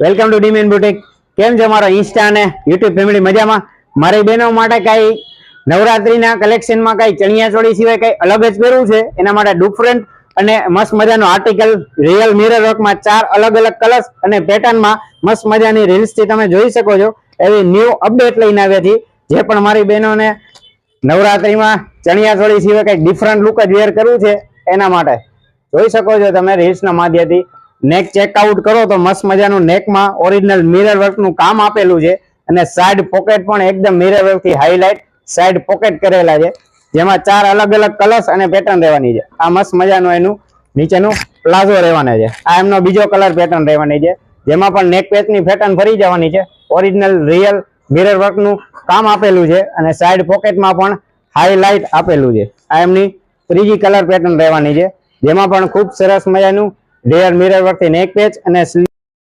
Welcome to ડીમેન boutique. કેમ છે મારો ઇન્સ્ટા અને યુટ્યુબ ફેમિલી? મજામાં? મારી બહેનો માટે કઈ નવરાત્રીના કલેક્શનમાં કઈ ચણિયા ચોળી સિવાય કઈ અલગ જ પહેરવું છે, એના માટે ડિફરન્ટ અને મસ્ત મજાનો આર્ટિકલ રિયલ મિરર વર્કમાં 4 અલગ અલગ કલર્સ અને પેટર્નમાં મસ્ત મજાની રીલ્સ થી તમે જોઈ શકો છો. એવી ન્યૂ અપડેટ લઈને આવ્યા છીએ. જે પણ મારી બહેનોને નવરાત્રીમાં ચણિયા ચોળી સિવાય કઈ ડિફરન્ટ લુક જ વેર કરવું છે, એના માટે જોઈ શકો છો તમે રીલ્સના માધ્યમથી. નેક ચેકઆઉટ કરો તો મસ્ત મજાનું નેકમાં ઓરિજિનલ મિરર વર્કનું કામ આપેલું છે અને સાઈડ પોકેટ પણ એકદમ મિરર વર્કથી હાઇલાઇટ સાઈડ પોકેટ કરેલા છે, જેમાં 4 અલગ અલગ કલર્સ અને પેટર્ન રહેવાની છે. આ મસ્ત મજાનું એનું નીચેનું પ્લાઝો રહેવાનો છે. આ એમનો બીજો કલર પેટર્ન રહેવાની છે, જેમાં પણ નેક પેચની પેટર્ન ફરી જવાની છે. ઓરિજિનલ રિયલ મિરર વર્કનું કામ આપેલું છે અને સાઈડ પોકેટમાં પણ હાઇલાઇટ આપેલું છે. આ એમની ત્રીજી કલર પેટર્ન રહેવાની છે, જેમાં પણ ખૂબ સરસ મજાનું રિયલ મિરર વર્કથી નેક પેચ અને